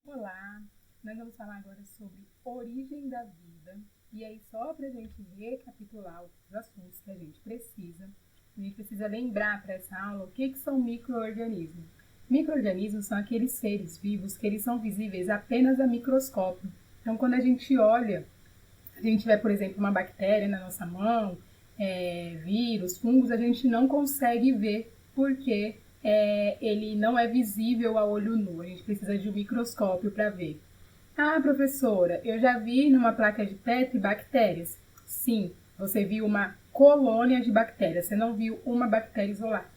Olá, nós vamos falar agora sobre origem da vida. E aí, só para a gente recapitular os assuntos que a gente precisa lembrar para essa aula o que são micro-organismos. Micro-organismos são aqueles seres vivos que eles são visíveis apenas a microscópio. Então, quando a gente olha, a gente vê, por exemplo, uma bactéria na nossa mão, vírus, fungos, a gente não consegue ver porque ele não é visível a olho nu. A gente precisa de um microscópio para ver. Ah, professora, eu já vi numa placa de Petri bactérias. Sim, você viu uma colônia de bactérias, você não viu uma bactéria isolada.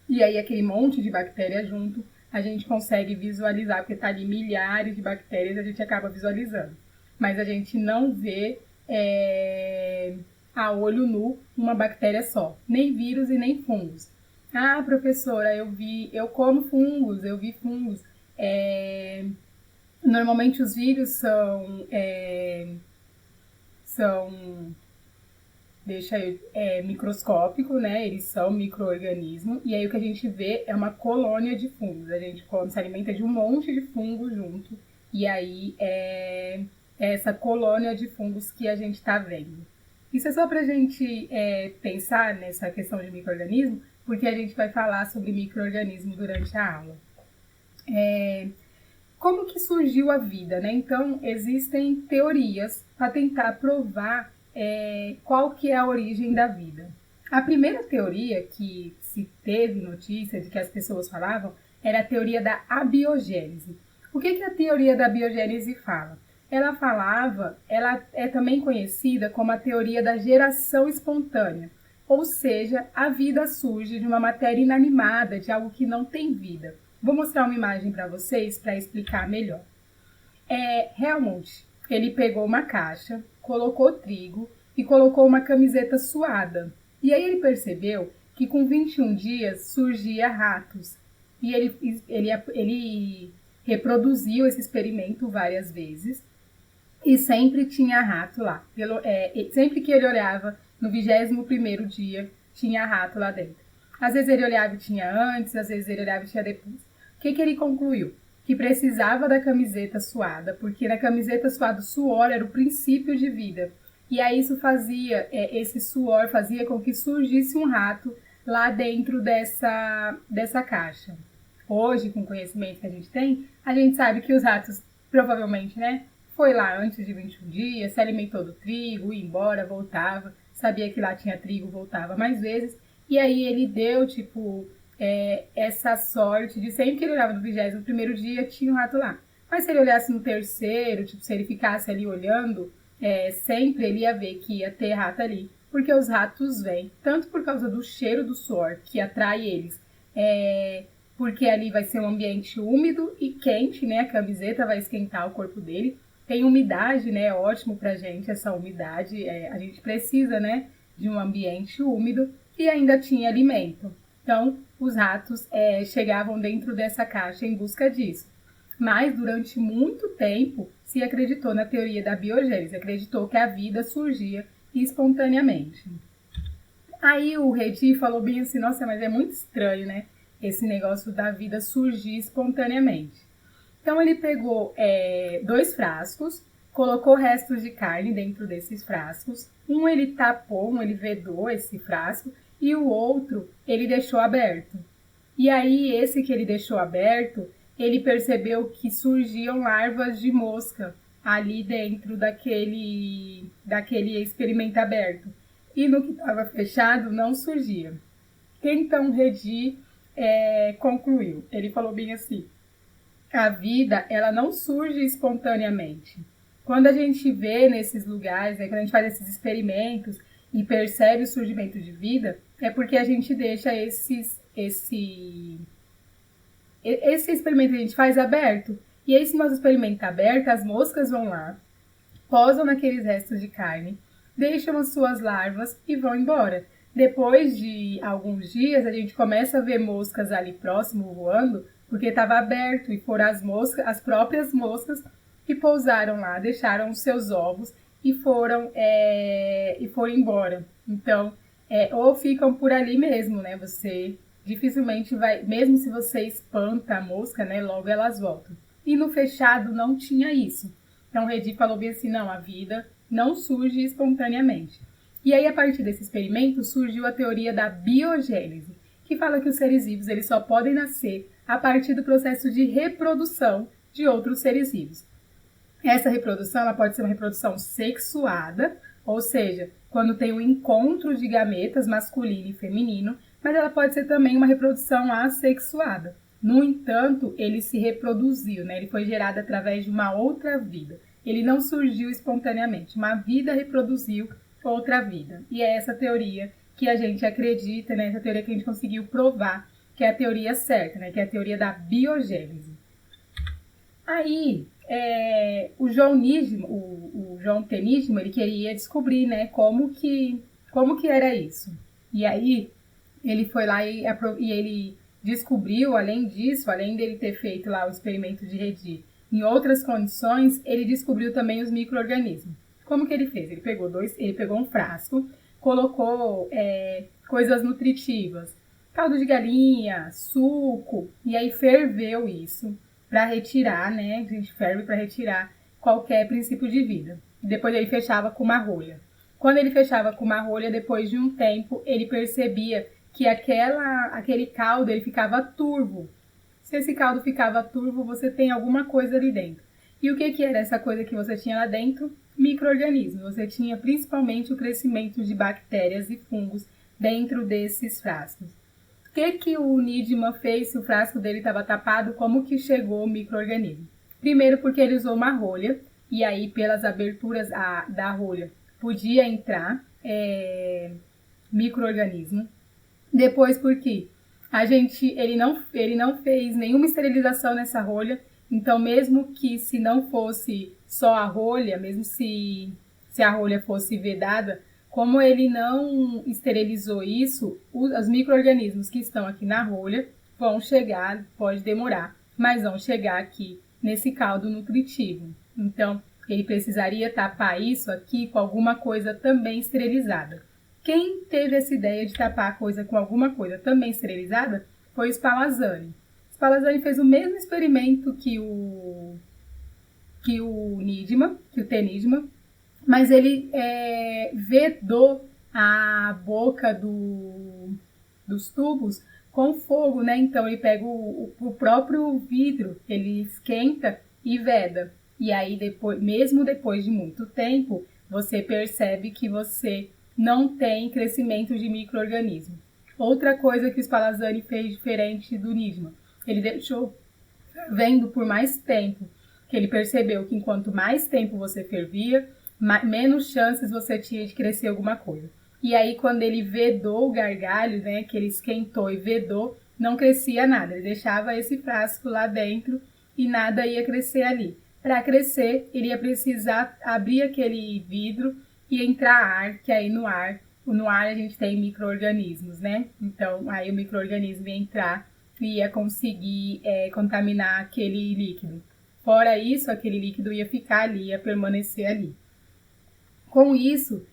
E aí aquele monte de bactéria junto, a gente consegue visualizar, porque está ali milhares de bactérias, a gente acaba visualizando. Mas a gente não vê a olho nu uma bactéria só, nem vírus e nem fungos. Ah, professora, eu como fungos, eu vi fungos. Normalmente os vírus são microscópico, né? Eles são micro-organismos. E aí o que a gente vê é uma colônia de fungos. A gente se alimenta de um monte de fungos junto. E aí é essa colônia de fungos que a gente está vendo. Isso é só para a gente pensar nessa questão de micro-organismo, porque a gente vai falar sobre micro-organismo durante a aula. Como que surgiu a vida, né? Então, existem teorias para tentar provar qual que é a origem da vida. A primeira teoria que se teve notícia de que as pessoas falavam era a teoria da abiogênese. O que a teoria da abiogênese fala? Ela é também conhecida como a teoria da geração espontânea, ou seja, a vida surge de uma matéria inanimada, de algo que não tem vida. Vou mostrar uma imagem para vocês para explicar melhor. Helmut, ele pegou uma caixa, colocou trigo e colocou uma camiseta suada. E aí ele percebeu que com 21 dias surgia ratos. E ele reproduziu esse experimento várias vezes e sempre tinha rato lá. Sempre que ele olhava, no 21º dia, tinha rato lá dentro. Às vezes ele olhava e tinha antes, às vezes ele olhava e tinha depois. O que ele concluiu? Que precisava da camiseta suada, porque na camiseta suada o suor era o princípio de vida. E aí isso esse suor fazia com que surgisse um rato lá dentro dessa caixa. Hoje, com o conhecimento que a gente sabe que os ratos provavelmente, né, foi lá antes de 21 dias, se alimentou do trigo, ia embora, voltava, sabia que lá tinha trigo, voltava mais vezes. E aí ele deu, essa sorte de sempre que ele olhava no 21º dia, tinha um rato lá. Mas se ele olhasse no terceiro, se ele ficasse ali olhando, sempre ele ia ver que ia ter rato ali. Porque os ratos vêm, tanto por causa do cheiro do suor, que atrai eles, porque ali vai ser um ambiente úmido e quente, né? A camiseta vai esquentar o corpo dele. Tem umidade, né? É ótimo pra gente essa umidade. A gente precisa, né? De um ambiente úmido e ainda tinha alimento. Então, os ratos chegavam dentro dessa caixa em busca disso. Mas, durante muito tempo, se acreditou na teoria da biogênese, acreditou que a vida surgia espontaneamente. Aí o Redi falou bem assim, nossa, mas é muito estranho, né? Esse negócio da vida surgir espontaneamente. Então, ele pegou 2 frascos, colocou restos de carne dentro desses frascos. Um ele tapou, ele vedou esse frasco, e o outro ele deixou aberto. E aí, esse que ele deixou aberto, ele percebeu que surgiam larvas de mosca ali dentro daquele experimento aberto. E no que estava fechado, não surgia. Então, Redi concluiu. Ele falou bem assim, a vida, ela não surge espontaneamente. Quando a gente vê nesses lugares, quando a gente faz esses experimentos e percebe o surgimento de vida, é porque a gente deixa esse experimento que a gente faz aberto. E aí, se nosso experimento está aberto, as moscas vão lá, posam naqueles restos de carne, deixam as suas larvas e vão embora. Depois de alguns dias, a gente começa a ver moscas ali próximo voando, porque estava aberto e foram as próprias moscas que pousaram lá, deixaram os seus ovos e foram embora. Então, ou ficam por ali mesmo, né? Você dificilmente vai, mesmo se você espanta a mosca, né? Logo elas voltam. e no fechado não tinha isso. Então o Redi falou bem assim, não, a vida não surge espontaneamente. E aí, a partir desse experimento, surgiu a teoria da biogênese, que fala que os seres vivos eles só podem nascer a partir do processo de reprodução de outros seres vivos. Essa reprodução ela pode ser uma reprodução sexuada, ou seja, quando tem um encontro de gametas masculino e feminino, mas ela pode ser também uma reprodução assexuada. No entanto, ele se reproduziu, né? Ele foi gerado através de uma outra vida. Ele não surgiu espontaneamente. Uma vida reproduziu outra vida. E é essa teoria que a gente acredita, né? Essa teoria que a gente conseguiu provar que é a teoria certa, né? Que é a teoria da biogênese. Aí, o João T. Nigma, ele queria descobrir, né? Como que era isso. E aí, ele foi lá e ele descobriu, além disso, além dele ter feito lá o experimento de Redi, em outras condições, ele descobriu também os micro-organismos. Como que ele fez? Ele pegou um frasco, colocou coisas nutritivas, caldo de galinha, suco, e aí ferveu isso para retirar, né? A gente ferve para retirar qualquer princípio de vida. Depois ele fechava com uma rolha. Quando ele fechava com uma rolha, depois de um tempo, ele percebia que aquele caldo ele ficava turvo. Se esse caldo ficava turvo, você tem alguma coisa ali dentro. E o que era essa coisa que você tinha lá dentro? Micro-organismos. Você tinha principalmente o crescimento de bactérias e fungos dentro desses frascos. O que o Nigma fez se o frasco dele estava tapado? Como que chegou o micro-organismo? Primeiro porque ele usou uma rolha, e aí pelas aberturas da rolha podia entrar micro-organismo. Depois porque ele não fez nenhuma esterilização nessa rolha, então mesmo que se não fosse só a rolha, mesmo se a rolha fosse vedada, como ele não esterilizou isso, os micro-organismos que estão aqui na rolha vão chegar, pode demorar, mas vão chegar aqui nesse caldo nutritivo. Então, ele precisaria tapar isso aqui com alguma coisa também esterilizada. Quem teve essa ideia de tapar a coisa com alguma coisa também esterilizada foi o Spallanzani. Spallanzani fez o mesmo experimento que o T. Nigma, mas ele vedou a boca dos tubos com fogo, né? Então ele pega o próprio vidro, ele esquenta e veda. E aí, mesmo depois de muito tempo, você percebe que você não tem crescimento de micro-organismo. Outra coisa que o Spallanzani fez diferente do Nigma, ele deixou fervendo por mais tempo, que ele percebeu que enquanto mais tempo você fervia, menos chances você tinha de crescer alguma coisa. E aí, quando ele vedou o gargalho, né, que ele esquentou e vedou, não crescia nada. Ele deixava esse frasco lá dentro e nada ia crescer ali. Para crescer, ele ia precisar abrir aquele vidro e entrar ar, que aí no ar a gente tem micro-organismos, né? Então, aí o micro-organismo ia entrar e ia conseguir contaminar aquele líquido. Fora isso, aquele líquido ia ficar ali, ia permanecer ali. Com isso,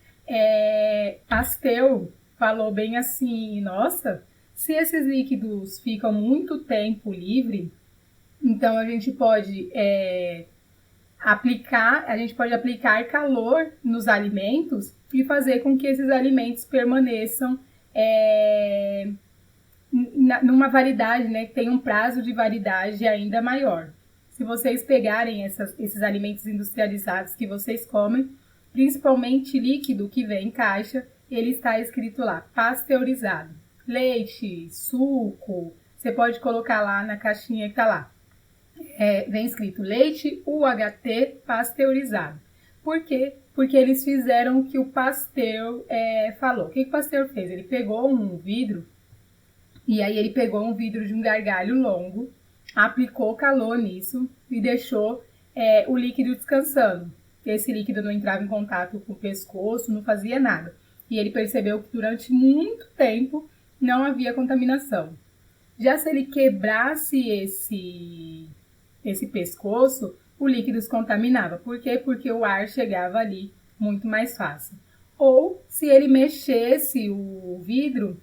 Pasteur falou bem assim, nossa, se esses líquidos ficam muito tempo livre, então a gente pode aplicar calor nos alimentos e fazer com que esses alimentos permaneçam numa validade, né, que tem um prazo de validade ainda maior. Se vocês pegarem esses alimentos industrializados que vocês comem, principalmente líquido que vem em caixa, ele está escrito lá, pasteurizado. Leite, suco, você pode colocar lá na caixinha que está lá. Vem escrito leite UHT pasteurizado. Por quê? Porque eles fizeram o que o Pasteur falou. O que o Pasteur fez? Ele pegou um vidro, e aí ele pegou um vidro de um gargalho longo, aplicou calor nisso e deixou o líquido descansando. Esse líquido não entrava em contato com o pescoço, não fazia nada. E ele percebeu que durante muito tempo não havia contaminação. Já se ele quebrasse esse pescoço, o líquido se contaminava. Por quê? Porque o ar chegava ali muito mais fácil. Ou se ele mexesse o vidro,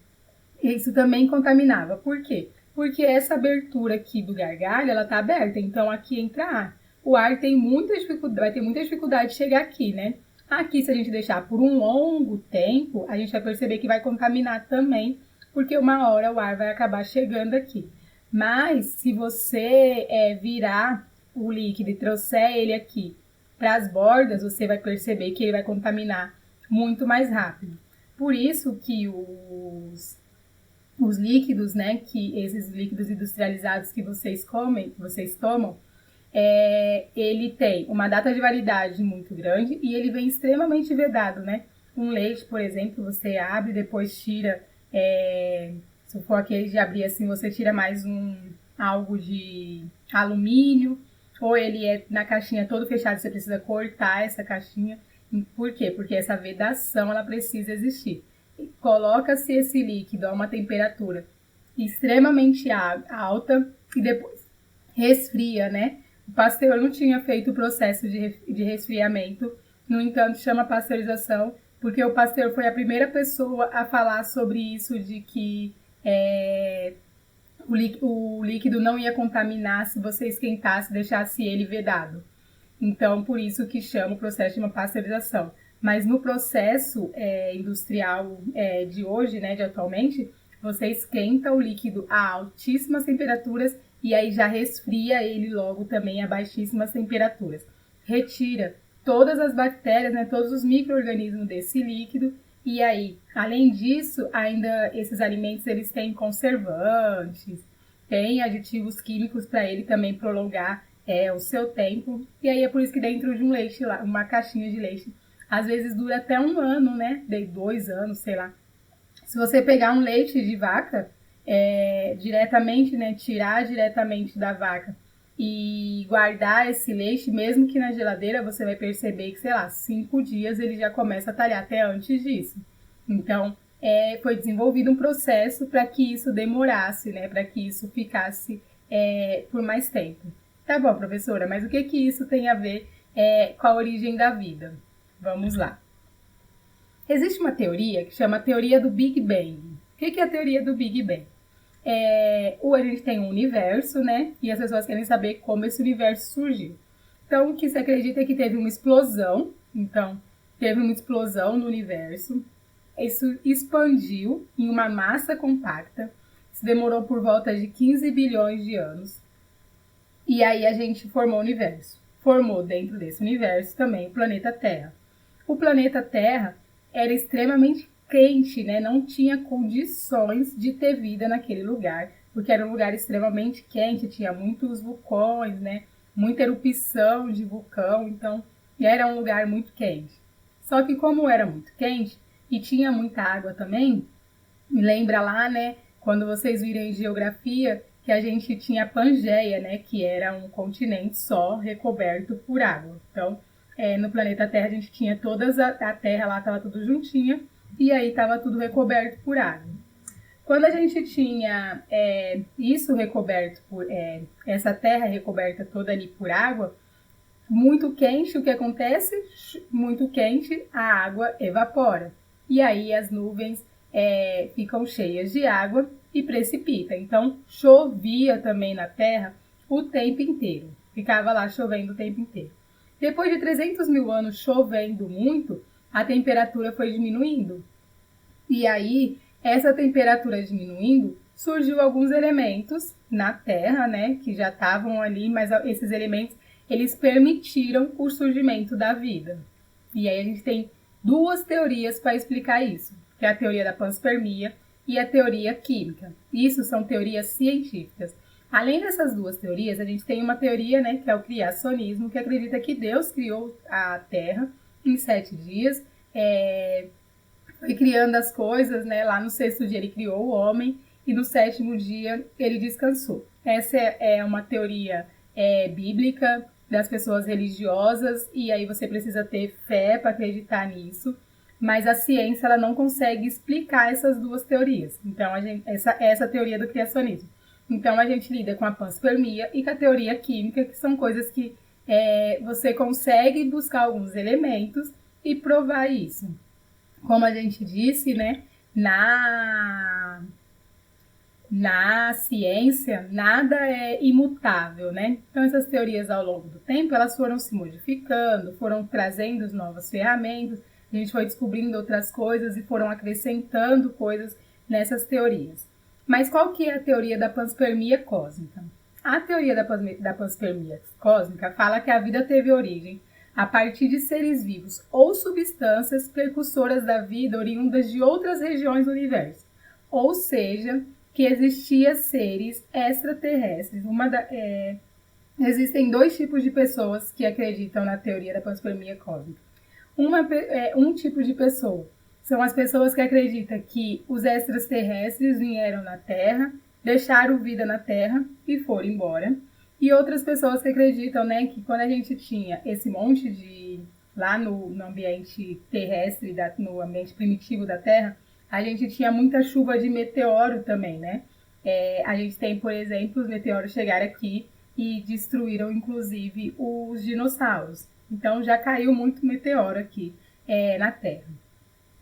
isso também contaminava. Por quê? Porque essa abertura aqui do gargalho, ela tá aberta, então aqui entra ar. O ar tem muita dificuldade, vai ter muita dificuldade de chegar aqui, né? Aqui, se a gente deixar por um longo tempo, a gente vai perceber que vai contaminar também, porque uma hora o ar vai acabar chegando aqui. Mas, se você virar o líquido e trouxer ele aqui para as bordas, você vai perceber que ele vai contaminar muito mais rápido. Por isso que os líquidos, né, que esses líquidos industrializados que vocês comem, que vocês tomam, ele tem uma data de validade muito grande e ele vem extremamente vedado, né? Um leite, por exemplo, você abre, depois tira, se for aquele de abrir assim, você tira mais algo de alumínio, ou ele é na caixinha todo fechado, você precisa cortar essa caixinha. Por quê? Porque essa vedação, ela precisa existir. Coloca-se esse líquido a uma temperatura extremamente alta e depois resfria, né? O Pasteur não tinha feito o processo de resfriamento, no entanto, chama pasteurização, porque o Pasteur foi a primeira pessoa a falar sobre isso, de que o líquido não ia contaminar se você esquentasse, deixasse ele vedado. Então, por isso que chama o processo de uma pasteurização. Mas no processo industrial de hoje, né, de atualmente, você esquenta o líquido a altíssimas temperaturas e aí já resfria ele logo também a baixíssimas temperaturas. Retira todas as bactérias, né, todos os micro-organismos desse líquido. E aí, além disso, ainda esses alimentos eles têm conservantes, têm aditivos químicos para ele também prolongar o seu tempo. E aí é por isso que dentro de um leite, uma caixinha de leite, às vezes dura até 1 ano, né? De 2 anos, sei lá. Se você pegar um leite de vaca, diretamente, né? Tirar diretamente da vaca e guardar esse leite, mesmo que na geladeira, você vai perceber que, sei lá, 5 dias ele já começa a talhar, até antes disso. Então, foi desenvolvido um processo para que isso demorasse, né? Para que isso ficasse por mais tempo. Tá bom, professora, mas o que isso tem a ver com a origem da vida? Vamos lá. Existe uma teoria que chama a teoria do Big Bang. O que é a teoria do Big Bang? A gente tem um universo, né? E as pessoas querem saber como esse universo surgiu. Então, o que se acredita é que teve uma explosão. Então, teve uma explosão no universo. Isso expandiu em uma massa compacta. Isso demorou por volta de 15 bilhões de anos. E aí a gente formou o universo. Formou dentro desse universo também o planeta Terra. O planeta Terra era extremamente quente, né? Não tinha condições de ter vida naquele lugar, porque era um lugar extremamente quente, tinha muitos vulcões, né? Muita erupção de vulcão, então era um lugar muito quente. Só que como era muito quente e tinha muita água também, me lembra lá, né? Quando vocês virem geografia, que a gente tinha a Pangeia, né, que era um continente só recoberto por água. Então, no planeta Terra a gente tinha a Terra lá, estava tudo juntinha, e aí estava tudo recoberto por água. Quando a gente tinha isso recoberto por essa Terra recoberta toda ali por água, muito quente, o que acontece? Muito quente, a água evapora. E aí as nuvens ficam cheias de água e precipita. Então, chovia também na Terra o tempo inteiro. Ficava lá chovendo o tempo inteiro. Depois de 300 mil anos chovendo muito, a temperatura foi diminuindo. E aí, essa temperatura diminuindo, surgiu alguns elementos na Terra, né, que já estavam ali, mas esses elementos, eles permitiram o surgimento da vida. E aí a gente tem 2 teorias para explicar isso, que é a teoria da panspermia e a teoria química. Isso são teorias científicas. Além dessas 2 teorias, a gente tem uma teoria, né, que é o criacionismo, que acredita que Deus criou a Terra em 7 dias, foi criando as coisas, né, lá no 6º dia ele criou o homem e no 7º dia ele descansou. Essa é uma teoria bíblica das pessoas religiosas e aí você precisa ter fé para acreditar nisso. Mas a ciência ela não consegue explicar essas 2 teorias. Então, essa teoria do criacionismo. Então, a gente lida com a panspermia e com a teoria química, que são coisas que você consegue buscar alguns elementos e provar isso. Como a gente disse, né, na ciência, nada é imutável, né? Então, essas teorias, ao longo do tempo, elas foram se modificando, foram trazendo novas ferramentas, a gente foi descobrindo outras coisas e foram acrescentando coisas nessas teorias. Mas qual que é a teoria da panspermia cósmica? A teoria da panspermia cósmica fala que a vida teve origem a partir de seres vivos ou substâncias precursoras da vida oriundas de outras regiões do universo. Ou seja, que existiam seres extraterrestres. Existem dois tipos de pessoas que acreditam na teoria da panspermia cósmica. Um tipo de pessoa são as pessoas que acreditam que os extraterrestres vieram na Terra, deixaram vida na Terra e foram embora. E outras pessoas que acreditam, né, que quando a gente tinha esse monte de... lá no ambiente terrestre, no ambiente primitivo da Terra, a gente tinha muita chuva de meteoro também, né? A gente tem, por exemplo, os meteoros chegaram aqui e destruíram, inclusive, os dinossauros. Então, já caiu muito meteoro aqui na Terra.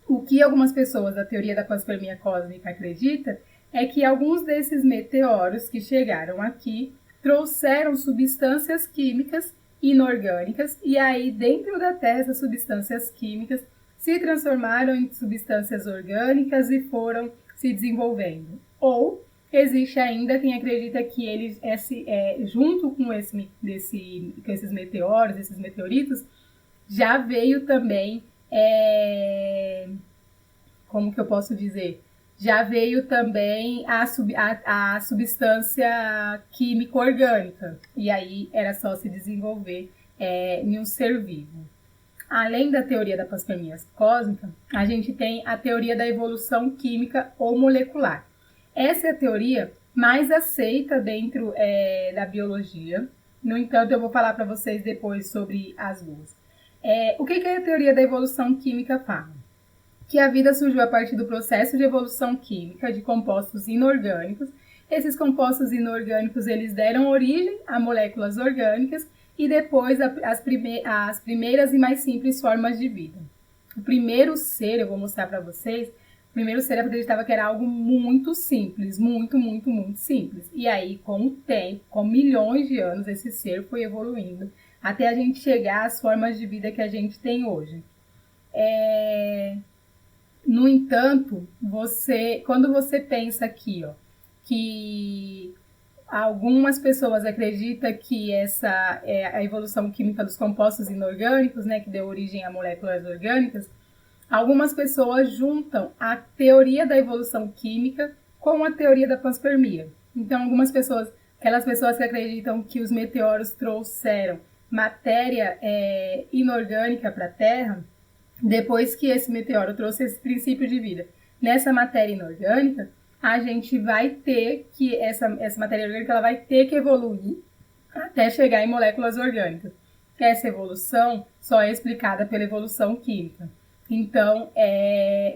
O que algumas pessoas da teoria da panspermia cósmica acreditam é que alguns desses meteoros que chegaram aqui trouxeram substâncias químicas inorgânicas e aí dentro da Terra essas substâncias químicas se transformaram em substâncias orgânicas e foram se desenvolvendo. Ou existe ainda quem acredita que eles, junto com esses meteoros, esses meteoritos, já veio também, como que eu posso dizer? Já veio também a substância química orgânica. E aí era só se desenvolver em um ser vivo. Além da teoria da panspermia cósmica, a gente tem a teoria da evolução química ou molecular. Essa é a teoria mais aceita dentro da biologia. No entanto, eu vou falar para vocês depois sobre as duas. O que a teoria da evolução química fala? Que a vida surgiu a partir do processo de evolução química de compostos inorgânicos. Esses compostos inorgânicos eles deram origem a moléculas orgânicas e depois as primeiras e mais simples formas de vida. O primeiro ser, eu vou mostrar para vocês, o primeiro ser acreditava que era algo muito simples, muito, muito, muito simples. E aí, com o tempo, com milhões de anos, esse ser foi evoluindo até a gente chegar às formas de vida que a gente tem hoje. No entanto, quando você pensa aqui, que algumas pessoas acreditam que essa é a evolução química dos compostos inorgânicos, né, que deu origem a moléculas orgânicas, algumas pessoas juntam a teoria da evolução química com a teoria da panspermia. Então, aquelas pessoas que acreditam que os meteoros trouxeram matéria inorgânica para a Terra, depois que esse meteoro trouxe esse princípio de vida nessa matéria inorgânica, a gente vai ter que, essa matéria orgânica ela vai ter que evoluir até chegar em moléculas orgânicas. Essa evolução só é explicada pela evolução química. Então,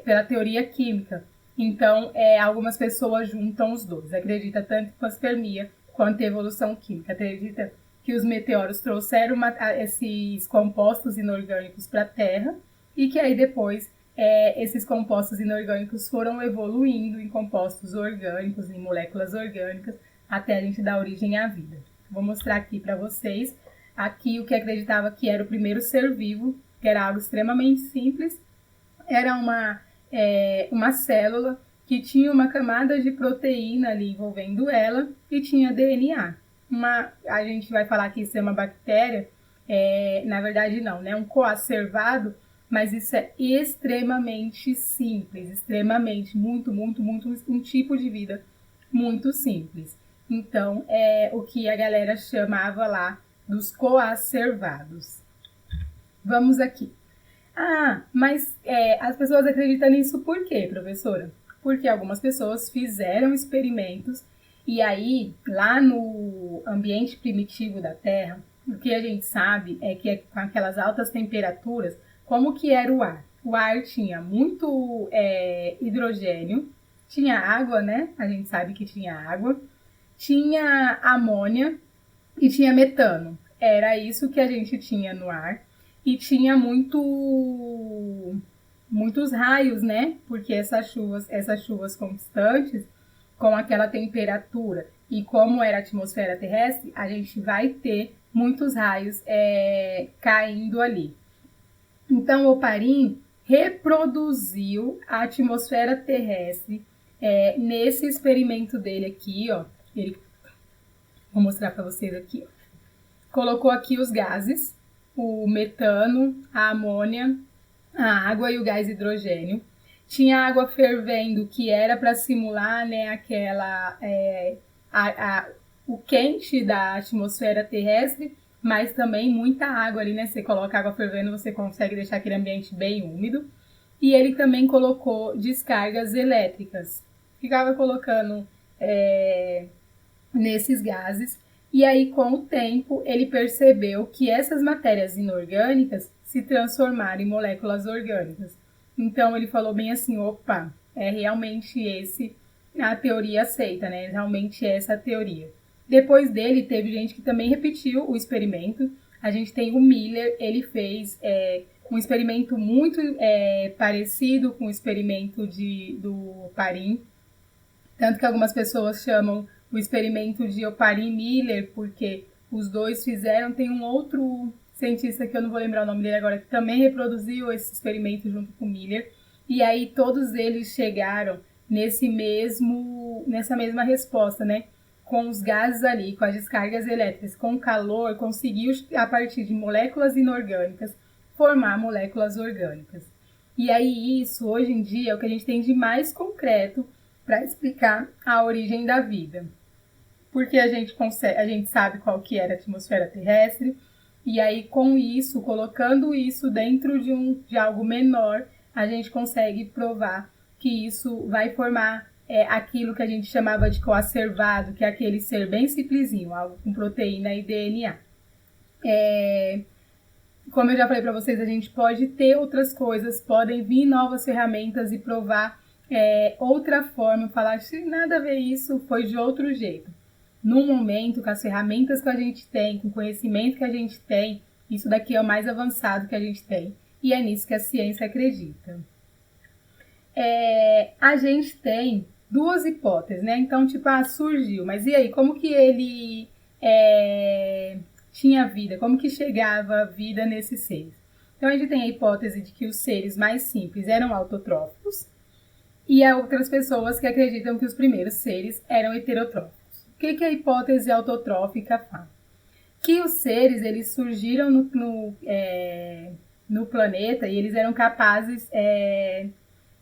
pela teoria química. Então, algumas pessoas juntam os dois. Acredita tanto em panspermia quanto em evolução química. Acredita que os meteoros trouxeram esses compostos inorgânicos para a Terra e que aí depois esses compostos inorgânicos foram evoluindo em compostos orgânicos, em moléculas orgânicas, até a gente dar origem à vida. Vou mostrar aqui para vocês aqui o que acreditava que era o primeiro ser vivo, que era algo extremamente simples. Era uma célula que tinha uma camada de proteína ali envolvendo ela e tinha DNA. A gente vai falar que isso é uma bactéria, na verdade não, né? Um coacervado, mas isso é extremamente simples, extremamente, muito, muito, muito, um tipo de vida muito simples. Então, é o que a galera chamava lá dos coacervados. Vamos aqui. Mas as pessoas acreditam nisso por quê, professora? Porque algumas pessoas fizeram experimentos e aí, lá no ambiente primitivo da Terra, o que a gente sabe é que com aquelas altas temperaturas, como que era o ar? O ar tinha muito hidrogênio, tinha água, né? A gente sabe que tinha água, tinha amônia e tinha metano. Era isso que a gente tinha no ar. E tinha muitos raios, né? Porque essas chuvas constantes, com aquela temperatura e como era a atmosfera terrestre, a gente vai ter muitos raios caindo ali. Então, o Oparin reproduziu a atmosfera terrestre nesse experimento dele aqui, ó. Vou mostrar para vocês aqui, ó. Colocou aqui os gases, o metano, a amônia, a água e o gás hidrogênio. Tinha água fervendo, que era para simular, né, o quente da atmosfera terrestre, mas também muita água ali, né? Você coloca água fervendo, você consegue deixar aquele ambiente bem úmido. E ele também colocou descargas elétricas. Ficava colocando nesses gases. E aí, com o tempo, ele percebeu que essas matérias inorgânicas se transformaram em moléculas orgânicas. Então, ele falou bem assim, opa, é realmente a teoria aceita, né? Realmente é essa a teoria. Depois dele, teve gente que também repetiu o experimento. A gente tem o Miller, ele fez um experimento muito parecido com o experimento do Oparin. Tanto que algumas pessoas chamam o experimento de Oparin-Miller, porque os dois fizeram. Tem um outro cientista que eu não vou lembrar o nome dele agora, que também reproduziu esse experimento junto com o Miller. E aí todos eles chegaram nessa mesma resposta, né? Com os gases ali, com as descargas elétricas, com o calor, conseguiu, a partir de moléculas inorgânicas, formar moléculas orgânicas. E aí isso, hoje em dia, é o que a gente tem de mais concreto para explicar a origem da vida. Porque a gente sabe qual que era a atmosfera terrestre, e aí com isso, colocando isso dentro de algo menor, a gente consegue provar que isso vai formar aquilo que a gente chamava de coacervado, que é aquele ser bem simplesinho, algo com proteína e DNA. Como eu já falei para vocês, a gente pode ter outras coisas, podem vir novas ferramentas e provar outra forma, falar que nada a ver isso, foi de outro jeito. No momento, com as ferramentas que a gente tem, com o conhecimento que a gente tem, isso daqui é o mais avançado que a gente tem. E é nisso que a ciência acredita. A gente tem duas hipóteses, né? Então, surgiu, mas e aí, como que ele tinha vida? Como que chegava a vida nesses seres? Então, a gente tem a hipótese de que os seres mais simples eram autotróficos e há outras pessoas que acreditam que os primeiros seres eram heterotróficos. O que a hipótese autotrófica fala? Que os seres, eles surgiram no planeta e eles eram capazes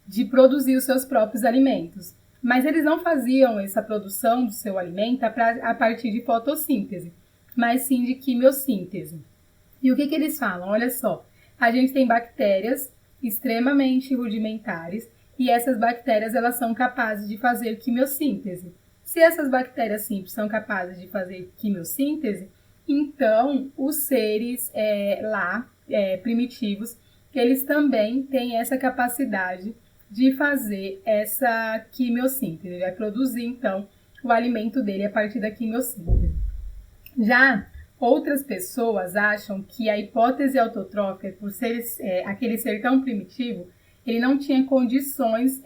de produzir os seus próprios alimentos. Mas eles não faziam essa produção do seu alimento a partir de fotossíntese, mas sim de quimiossíntese. E o que eles falam? Olha só, a gente tem bactérias extremamente rudimentares e essas bactérias, elas são capazes de fazer quimiossíntese. Se essas bactérias simples são capazes de fazer quimiossíntese, então os seres primitivos, eles também têm essa capacidade de fazer essa quimiossíntese. Ele vai produzir, então, o alimento dele a partir da quimiossíntese. Já outras pessoas acham que a hipótese autotrófica, por ser aquele ser tão primitivo, ele não tinha condições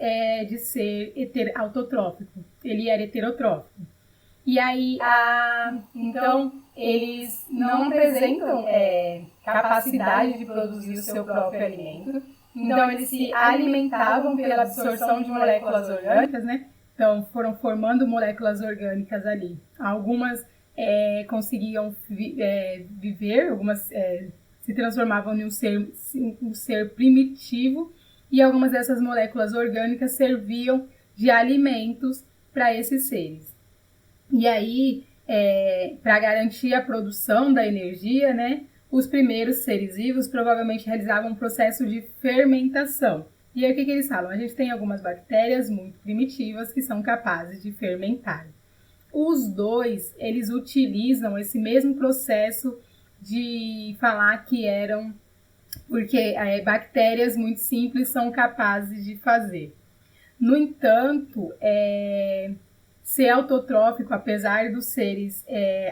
de ser autotrófico. Ele era heterotrófico. E aí, então, eles não apresentam capacidade de produzir o seu próprio alimento. Então, eles se alimentavam pela absorção de moléculas orgânicas, né? Então, foram formando moléculas orgânicas ali. Algumas conseguiam viver, algumas se transformavam em um ser primitivo, e algumas dessas moléculas orgânicas serviam de alimentos para esses seres. E aí, para garantir a produção da energia, né, os primeiros seres vivos provavelmente realizavam um processo de fermentação. E aí o que eles falam? A gente tem algumas bactérias muito primitivas que são capazes de fermentar. Os dois, eles utilizam esse mesmo processo de falar que eram... porque bactérias muito simples são capazes de fazer. No entanto, ser autotrófico, apesar dos seres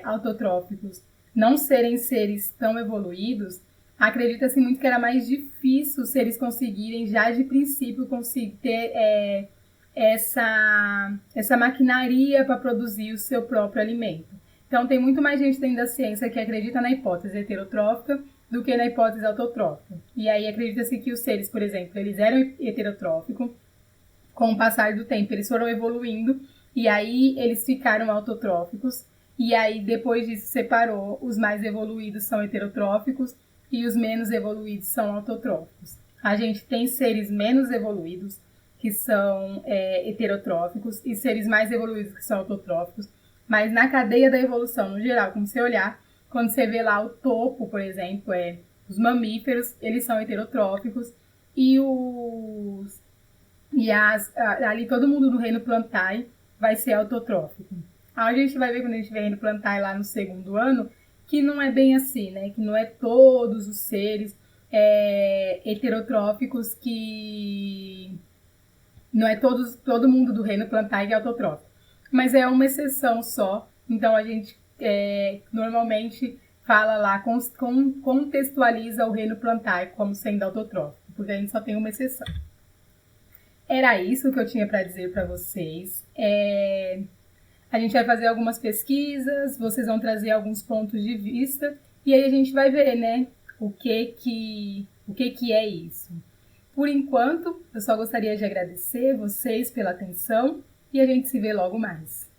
autotróficos não serem seres tão evoluídos, acredita-se muito que era mais difícil se eles conseguirem, já de princípio, conseguir ter essa maquinaria para produzir o seu próprio alimento. Então, tem muito mais gente dentro da ciência que acredita na hipótese heterotrófica do que na hipótese autotrófica. E aí acredita-se que os seres, por exemplo, eles eram heterotróficos, com o passar do tempo eles foram evoluindo, e aí eles ficaram autotróficos, e aí depois disso separou, os mais evoluídos são heterotróficos e os menos evoluídos são autotróficos. A gente tem seres menos evoluídos, que são heterotróficos, e seres mais evoluídos, que são autotróficos, mas na cadeia da evolução, no geral, como você olhar, quando você vê lá o topo, por exemplo, os mamíferos, eles são heterotróficos, e ali todo mundo do reino Plantae vai ser autotrófico. Aí a gente vai ver quando a gente vem reino Plantae lá no segundo ano, que não é bem assim, né? Que não é todos os seres heterotróficos que... Não é todo mundo do reino Plantae que é autotrófico. Mas é uma exceção só. Então a gente normalmente fala lá, contextualiza o reino Plantae como sendo autotrófico, porque a gente só tem uma exceção. Era isso que eu tinha para dizer para vocês. A gente vai fazer algumas pesquisas, vocês vão trazer alguns pontos de vista, e aí a gente vai ver, né, o que é isso. Por enquanto, eu só gostaria de agradecer vocês pela atenção, e a gente se vê logo mais.